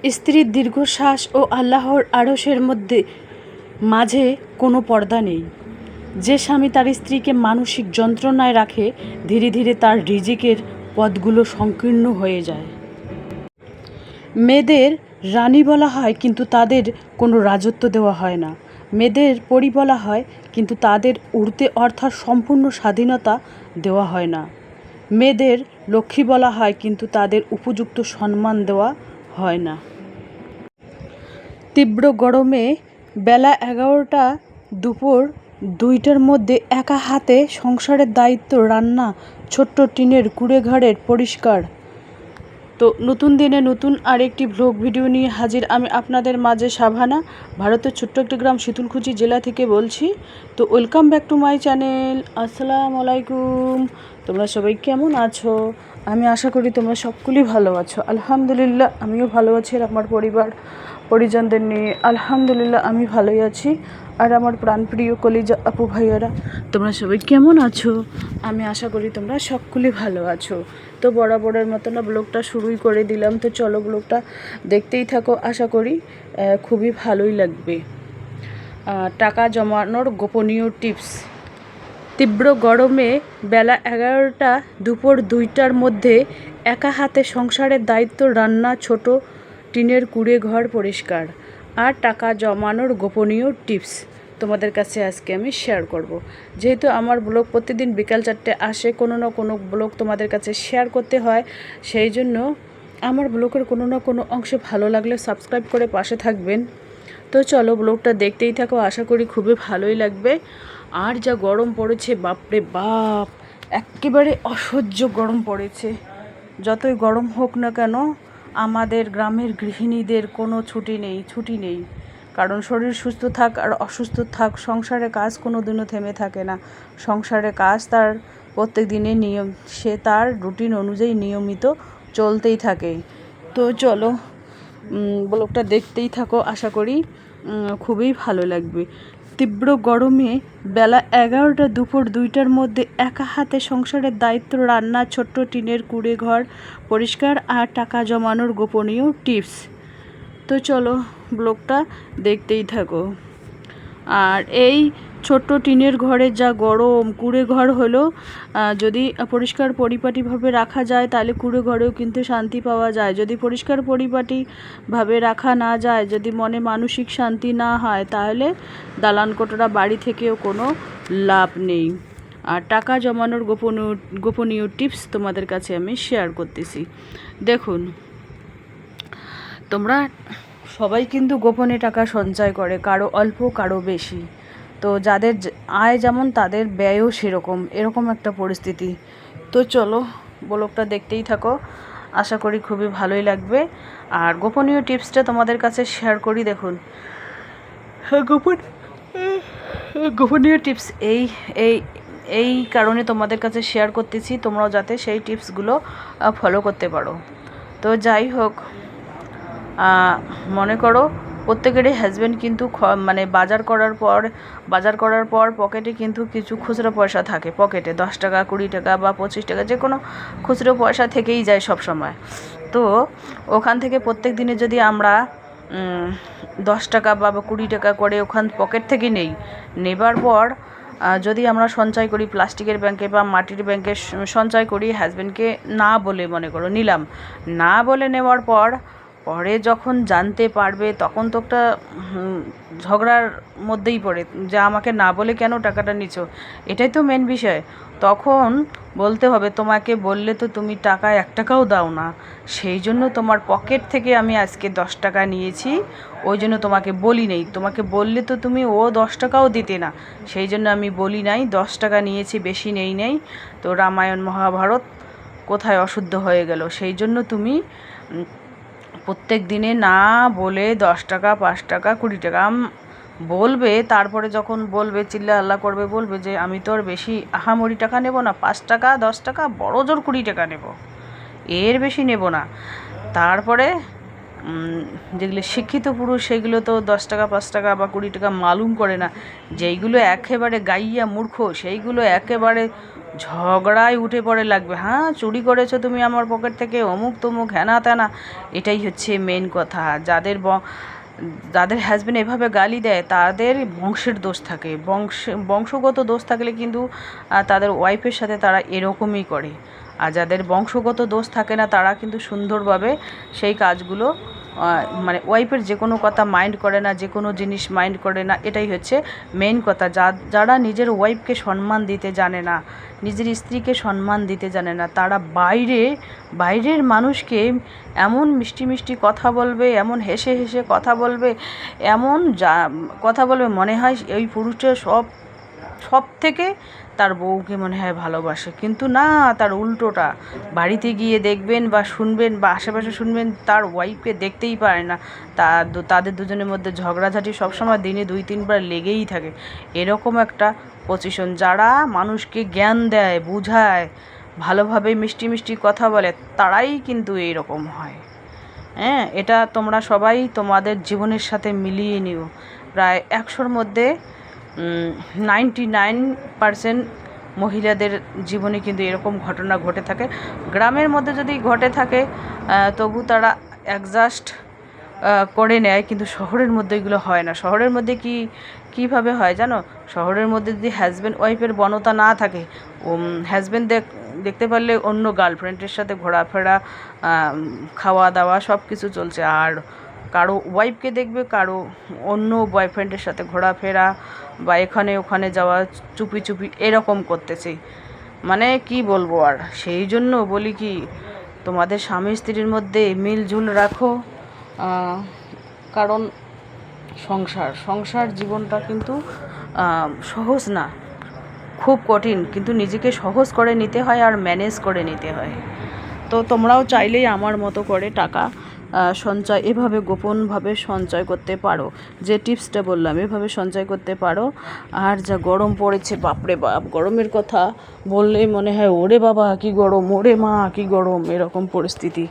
স্ত্রীর দীর্ঘশ্বাস ও আল্লাহর আরশের মাঝে কোনো পর্দা নেই। যে স্বামী তার স্ত্রীকে মানসিক যন্ত্রণায় রাখে, ধীরে ধীরে তার রিজিকের পথগুলো সংকীর্ণ হয়ে যায়। মেয়েদের রানী বলা হয়, কিন্তু তাদের কোনো রাজত্ব দেওয়া হয় না। মেয়েদের পরী বলা হয়, কিন্তু তাদের উড়তে অর্থাৎ সম্পূর্ণ স্বাধীনতা দেওয়া হয় না। মেয়েদের লক্ষ্মী বলা হয়, কিন্তু তাদের উপযুক্ত সম্মান দেওয়া হয় না। তীব্র গরমে বেলা 11টা দুপুর 2টার মধ্যে একা হাতে সংসারের দায়িত্ব, রান্না, ছোট্ট টিনের কুঁড়েঘরের পরিষ্কার। তো নতুন দিনে নতুন আরেকটি ভ্লগ ভিডিও নিয়ে হাজির আমি আপনাদের মাঝে। সাভানা, ভারতের ছোট্ট একটি গ্রাম শীতলকুচি জেলা থেকে বলছি। তো welcome back to my channel. আসসালামু আলাইকুম। তোমরা সবাই কেমন আছো? আমি আশা করি তোমরা সকলেই ভালো আছো। আলহামদুলিল্লাহ, আমিও ভালো আছি। আর আমার পরিবার পরিজনদের নিয়ে আলহামদুলিল্লাহ আমি ভালোই আছি। আর আমার প্রাণপ্রিয় কলিজা আপু ভাইয়ারা, তোমরা সবাই কেমন আছো? আমি আশা করি তোমরা সকলেই ভালো আছো। তো বরাবরের মতো না ব্লগটা শুরুই করে দিলাম। তো চলো ব্লগটা দেখতেই থাকো, আশা করি খুবই ভালোই লাগবে। টাকা জমানোর গোপনীয় টিপস। তীব্র গরমে বেলা 11টা দুপুর 2টার মধ্যে একা হাতে সংসারের দায়িত্ব, রান্না, ছোট টিনের কুঁড়ে ঘর পরিষ্কার আর টাকা জমানোর গোপনীয় টিপস তোমাদের কাছে আজকে আমি শেয়ার করব। যেহেতু আমার ব্লগ প্রতিদিন বিকাল 4টে আসে, কোনো না কোনো ব্লগ তোমাদের কাছে শেয়ার করতে হয়, সেই জন্য আমার ব্লগের কোনো না কোনো অংশে ভালো লাগলে সাবস্ক্রাইব করে পাশে থাকবেন। তো চলো ব্লগটা দেখতেই থাকো, আশা করি খুবই ভালোই লাগবে। আর যা গরম পড়েছে, বাপরে বাপ, একেবারে অসহ্য গরম পড়েছে। যতই গরম হোক না কেন, আমাদের গ্রামের গৃহিণীদের কোনো ছুটি নেই। কারণ শরীর সুস্থ থাক আর অসুস্থ থাক, সংসারে কাজ কোনো দিনও থেমে থাকে না। সংসারে কাজ তার প্রত্যেক দিনে নিয়ম, সে তার রুটিন অনুযায়ী নিয়মিত চলতেই থাকে। তো চলো ব্লগটা দেখতেই থাকো, আশা করি খুবই ভালো লাগবে। তীব্র গরমে বেলা 11টা দুপুর 2টার মধ্যে একা হাতে সংসারের দায়িত্ব, রান্না, ছোট্ট টিনের কুঁড়ে ঘর পরিষ্কার আর টাকা জমানোর গোপনীয় টিপস। তো চলো ব্লগটা দেখতেই থাকো। আর এই ছোট্ট টিনের ঘরে যা গরম, কুঁড়ে ঘর হলো যদি পরিষ্কার পরিপাটিভাবে রাখা যায়, তাহলে কুঁড়ে ঘরেও কিন্তু শান্তি পাওয়া যায়। যদি পরিষ্কার পরিপাটিভাবে রাখা না যায়, যদি মনে মানসিক শান্তি না হয়, তাহলে দালান কোঠরা বাড়ি থেকেও কোনো লাভ নেই। আর টাকা জমানোর গোপনীয় টিপস তোমাদের কাছে আমি শেয়ার করতেছি। দেখুন, তোমরা সবাই কিন্তু গোপনে টাকা সঞ্চয় করে, কারো অল্প কারো বেশি। তো যাদের আয় যেমন, তাদের ব্যয়ও সেরকম, এরকম একটা পরিস্থিতি। তো চলো ব্লগটা দেখতেই থাকো, আশা করি খুবই ভালোই লাগবে। আর গোপনীয় টিপসটা তোমাদের কাছে শেয়ার করি। দেখুন, গোপনীয় টিপস এই এই এই কারণে তোমাদের কাছে শেয়ার করতেছি, তোমরাও যাতে সেই টিপসগুলো ফলো করতে পারো। তো যাই হোক, মনে করো প্রত্যেকেরই হাজব্যান্ড কিন্তু মানে বাজার করার পর পকেটে কিন্তু কিছু খুচরো পয়সা থাকে। পকেটে 10 টাকা, 20 টাকা বা 25 টাকা, যে কোনো খুচরো পয়সা থেকেই যায় সব সময়। তো ওখান থেকে প্রত্যেক দিনে যদি আমরা 10 টাকা বা 20 টাকা করে ওখান পকেট থেকে নেবার পর যদি আমরা সঞ্চয় করি প্লাস্টিকের ব্যাংকে বা মাটির ব্যাংকে সঞ্চয় করি, হাজব্যান্ডকে না বলে, মনে করো নিলাম, না বলে নেওয়ার পরে যখন জানতে পারবে, তখন তো একটা ঝগড়ার মধ্যেই পড়ে, যে আমাকে না বলে কেন টাকাটা নিছো, এটাই তো মেন বিষয়। তখন বলতে হবে, তোমাকে বললে তো তুমি টাকা 1 টাকাও দাও না, সেই জন্য তোমার পকেট থেকে আমি আজকে 10 টাকা নিয়েছি, ওই জন্য তোমাকে বলি নেই। তোমাকে বললে তো তুমি 10 টাকাও দিতে না, সেই জন্য আমি বলি নাই, 10 টাকা নিয়েছি, বেশি নেই। তো রামায়ণ মহাভারত কোথায় অশুদ্ধ হয়ে গেল? সেই জন্য তুমি প্রত্যেক দিনে না বলে 10 টাকা, 5 টাকা, 20 টাকা বলবে। তারপরে যখন বলবে, চিল্লা আল্লাহ করবে, বলবে যে আমি তো আর বেশি আহামরি টাকা নেব না, 5 টাকা, 10 টাকা, বড় জোর 20 টাকা নেব, এর বেশি নেব না। তারপরে যেগুলো শিক্ষিত পুরুষ সেগুলো তো 10 টাকা 5 টাকা বা 20 টাকা মালুম করে না। যেইগুলো একেবারে গাইয়া মূর্খ সেইগুলো একেবারে ঝগড়ায় উঠে পড়ে লাগবে, হ্যাঁ চুরি করেছো তুমি আমার পকেট থেকে, অমুক তমুক হ্যানা ত্যানা। এটাই হচ্ছে মেন কথা। যাদের হাজব্যান্ড এভাবে গালি দেয় তাদের বংশের দোষ থাকে, বংশগত দোষ থাকলে কিন্তু তাদের ওয়াইফের সাথে তারা এরকমই করে। আর যাদের বংশগত দোষ থাকে না তারা কিন্তু সুন্দরভাবে সেই কাজগুলো মানে ওয়াইফের যে কোনো কথা মাইন্ড করে না, যে কোনো জিনিস মাইন্ড করে না। এটাই হচ্ছে মেইন কথা। যারা নিজের ওয়াইফকে সম্মান দিতে জানে না, নিজের স্ত্রীকে সম্মান দিতে জানে না, তারা বাইরের মানুষকে এমন মিষ্টি মিষ্টি কথা বলবে, এমন হেসে হেসে কথা বলবে, এমন কথা বলবে মনে হয় ওই পুরুষটা সব থেকে তার বউকে মনে হয় ভালোবাসে। কিন্তু না, তার উল্টোটা। বাড়িতে গিয়ে দেখবেন বা শুনবেন বা আশেপাশে শুনবেন তার ওয়াইফকে দেখতেই পারে না। তাদের দুজনের মধ্যে ঝগড়াঝাটি সবসময় দিনে 2-3 বার লেগেই থাকে। এরকম একটা পজিশন। যারা মানুষকে জ্ঞান দেয়, বুঝায়, ভালোভাবে মিষ্টি মিষ্টি কথা বলে, তারাই কিন্তু এইরকম হয়। হ্যাঁ, এটা তোমরা সবাই তোমাদের জীবনের সাথে মিলিয়ে নিও। প্রায় 100-র মধ্যে 99% মহিলাদের জীবনে কিন্তু এরকম ঘটনা ঘটে থাকে। গ্রামের মধ্যে যদি ঘটে থাকে তবু তারা অ্যাডজাস্ট করে নেয়, কিন্তু শহরের মধ্যে এগুলো হয় না। শহরের মধ্যে কীভাবে হয় জানো? শহরের মধ্যে যদি হাজব্যান্ড ওয়াইফের বনতা না থাকে, হাজব্যান্ড দেখতে পারলে অন্য গার্লফ্রেন্ডের সাথে ঘোরাফেরা, খাওয়া দাওয়া সব কিছু চলছে, আর কারো ওয়াইফকে দেখবে কারো অন্য বয়ফ্রেন্ডের সাথে ঘোরাফেরা বা এখানে ওখানে যাওয়া চুপি চুপি এরকম করতেছে। মানে কি বলবো আর। সেই জন্য বলি কি, তোমাদের স্বামী স্ত্রীর মধ্যে মিলঝুল রাখো, কারণ সংসার জীবনটা কিন্তু সহজ না, খুব কঠিন, কিন্তু নিজেকে সহজ করে নিতে হয় আর ম্যানেজ করে নিতে হয়। তো তোমরাও চাইলেই আমার মতো করে টাকা সঞ্চয় এভাবে গোপনভাবে সঞ্চয় করতে পারো। যে টিপসটা বললাম এভাবে সঞ্চয় করতে পারো। আর যা গরম পড়েছে, বাপরে বাপ, গরমের কথা বললেই মনে হয় ওরে বাবা কি গরম, ওরে মা কি গরম, এরকম পরিস্থিতি।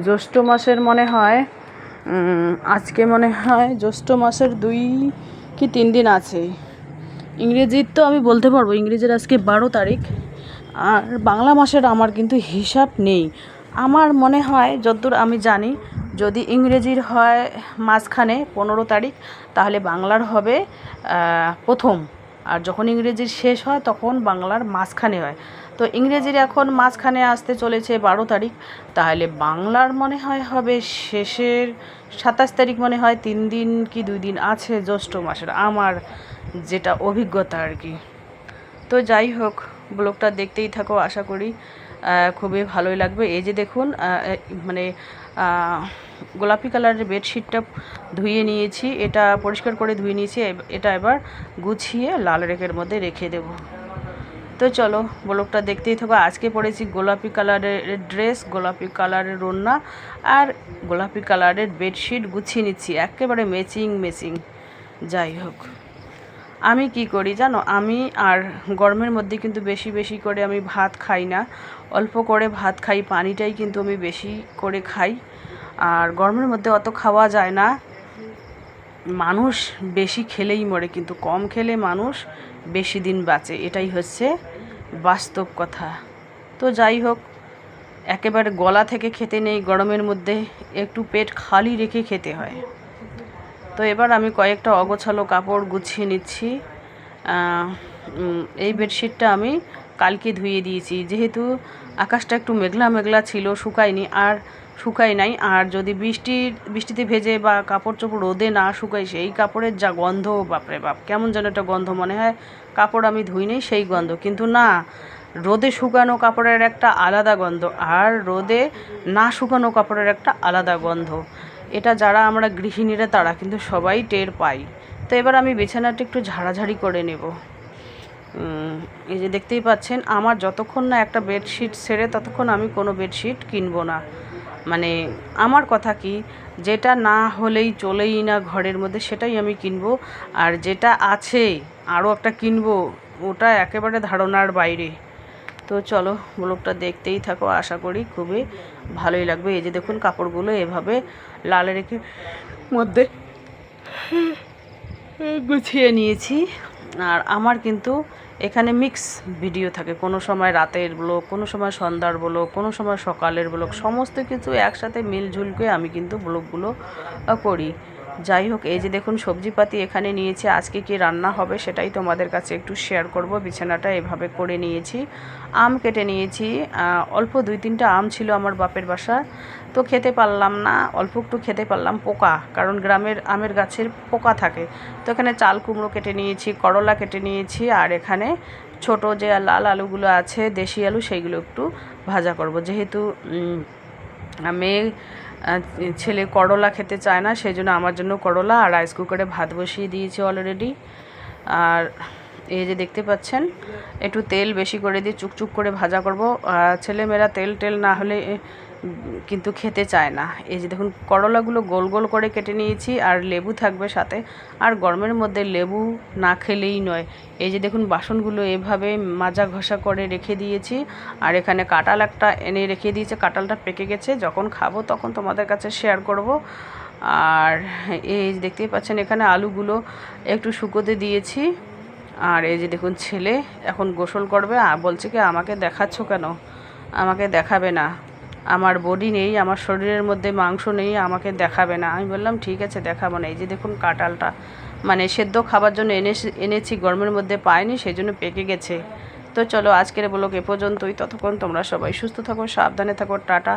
জ্যৈষ্ঠ মাসের মনে হয় আজকে মনে হয় জ্যৈষ্ঠ মাসের 2 কি 3 দিন আছে। ইংরেজির তো আমি বলতে পারবো, ইংরেজির আজকে 12 তারিখ। আর বাংলা মাসের আমার কিন্তু হিসাব নেই। আমার মনে হয় যতদূর আমি জানি, যদি ইংরেজির হয় মাঝখানে 15 তারিখ, তাহলে বাংলার হবে প্রথম। আর যখন ইংরেজির শেষ হয় তখন বাংলার মাঝখানে হয়। তো ইংরেজির এখন মাঝখানে আসতে চলেছে 12 তারিখ, তাহলে বাংলার মনে হয় হবে শেষের 27 তারিখ, মনে হয় 3 দিন কি 2 দিন আছে জ্যৈষ্ঠ মাসের, আমার যেটা অভিজ্ঞতা আর কি। তো যাই হোক, ব্লগটা দেখতেই থাকো, আশা করি খুবই ভালোই লাগবে। এই যে দেখুন, মানে গোলাপি কালারের বেডশিটটা ধুয়ে নিয়েছি, এটা পরিষ্কার করে ধুয়ে নিয়েছি। এটা এবার গুছিয়ে লাল রেকের মধ্যে রেখে দেব। তো চলো ব্লগটা দেখতেই থাকো। আজকে পরেছি গোলাপি কালারের ড্রেস, গোলাপি কালারের ওড়না আর গোলাপি কালারের বেডশিট গুছিয়ে নিচ্ছি, একেবারে ম্যাচিং। যাই হোক, আমি কি করি জানো, আমি আর গরমের মধ্যে কিন্তু বেশি করে আমি ভাত খাই না, অল্প করে ভাত খাই, পানিটাই কিন্তু আমি বেশি করে খাই। আর গরমের মধ্যে অত খাওয়া যায় না, মানুষ বেশি খেলেই মরে, কিন্তু কম খেলে মানুষ বেশি দিন বাঁচে, এটাই হচ্ছে বাস্তব কথা। তো যাই হোক, একেবারে গলা থেকে খেতে নেই গরমের মধ্যে, একটু পেট খালি রেখে খেতে হয়। তো এবার আমি কয়েকটা অগোছালো কাপড় গুছিয়ে নিচ্ছি। এই বেডশিটটা আমি কালকে ধুয়ে দিয়েছি, যেহেতু আকাশটা একটু মেঘলা ছিল, শুকায় নাই। আর যদি বৃষ্টিতে ভেজে বা কাপড় চোপড় রোদে না শুকাই, সেই কাপড়ের যা গন্ধ, বাপরে বাপ, কেমন যেন একটা গন্ধ, মনে হয় কাপড় আমি ধুই নেই সেই গন্ধ। কিন্তু না, রোদে শুকানো কাপড়ের একটা আলাদা গন্ধ, আর রোদে না শুকানো কাপড়ের একটা আলাদা গন্ধ। এটা যারা আমরা গৃহিণীরা তারা কিন্তু সবাই টের পাই। তো এবার আমি বিছানাটা একটু ঝাড়াঝাড়ি করে নেব। এই যে দেখতেই পাচ্ছেন, আমার যতক্ষণ না একটা বেডশিট ছেড়ে ততক্ষণ আমি কোনো বেডশিট কিনবো না। মানে আমার কথা কি, যেটা না হলেই চলেই না ঘরের মধ্যে সেটাই আমি কিনবো, আর যেটা আছে আরও একটা কিনবো, ওটা একেবারে ধারণার বাইরে। তো চলো ব্লগটা দেখতেই থাকো, আশা করি খুবই ভালোই লাগবে। এই যে দেখুন কাপড়গুলো এভাবে লাল রেখে মধ্যে গুছিয়ে নিয়েছি। আর আমার কিন্তু এখানে মিক্স ভিডিও থাকে, কোনো সময় রাতের ব্লগ, কোনো সময় সন্ধ্যার ব্লগ, কোনো সময় সকালের ব্লগ, সমস্ত কিছু একসাথে মিলঝুলকে আমি কিন্তু ব্লগগুলো করি। যাই হোক, এই যে দেখুন সবজিপাতি এখানে নিয়েছি, আজকে কি রান্না হবে সেটাই তোমাদের কাছে একটু শেয়ার করব। বিছানাটা এভাবে করে নিয়েছি, আম কেটে নিয়েছি, অল্প 2-3টা আম ছিল আমার বাপের বাসা, তো খেতে পারলাম না, অল্প একটু খেতে পারলাম, পোকা, কারণ গ্রামের আমের গাছের পোকা থাকে। তো এখানে চাল কুমড়ো কেটে নিয়েছি, করলা কেটে নিয়েছি, আর এখানে ছোট যে লাল আলুগুলো আছে দেশি আলু, সেইগুলো একটু ভাজা করব। যেহেতু মেয়ে ছেলে করলা খেতে চায় না, সেই জন্য আমার জন্য করলা আর রাইস কুকারে ভাত বসিয়ে দিয়েছি অলরেডি। আর এই যে দেখতে পাচ্ছেন একটু তেল বেশি করে দিয়ে চুকচুক করে ভাজা করব। ছেলেমেয়েরা তেল না হলে কিন্তু খেতে চায় না। এই যে দেখুন করলাগুলো গোল গোল করে কেটে নিয়েছি, আর লেবু থাকবে সাথে, আর গরমের মধ্যে লেবু না খেলেই নয়। এই যে দেখুন বাসনগুলো এভাবে মাজা ঘষা করে রেখে দিয়েছি, আর এখানে কাঁঠাল একটা এনে রেখে দিয়েছে, কাঁঠালটা পেকে গেছে, যখন খাবো তখন তোমাদের কাছে শেয়ার করব। আর এই দেখতেই পাচ্ছেন এখানে আলুগুলো একটু শুকোতে দিয়েছি। আর এই যে দেখুন ছেলে এখন গোসল করবে, বলছে কি আমাকে দেখাচ্ছ কেন, আমাকে দেখাবে না, আমার বডি নেই, আমার শরীরের মধ্যে মাংস নেই, আমাকে দেখাবে না। আমি বললাম ঠিক আছে দেখাবো না। এই যে দেখুন কাঁঠালটা মানে সেদ্ধ খাবার জন্য এনেছি, গরমের মধ্যে পাইনি, সেই জন্য পেকে গেছে। তো চলো আজকের ব্লগ এ পর্যন্তই। ততক্ষণ তোমরা সবাই সুস্থ থাকো, সাবধানে থাকো, টাটা,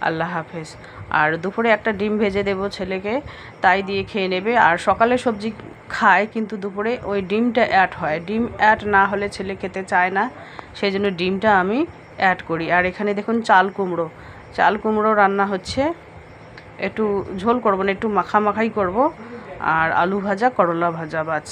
আল্লাহ হাফেজ। আর দুপুরে একটা ডিম ভেজে দেবো ছেলেকে, তাই দিয়ে খেয়ে নেবে। আর সকালে সবজি খায় কিন্তু দুপুরে ওই ডিমটা অ্যাড হয়, ডিম অ্যাড না হলে ছেলে খেতে চায় না, সেই জন্য ডিমটা আমি অ্যাড করি। আর এখানে দেখুন চাল কুমড়ো রান্না হচ্ছে, একটু ঝোল করবো না, একটু মাখামাখাই করব। আর আলু ভাজা, করলা ভাজা, বাস।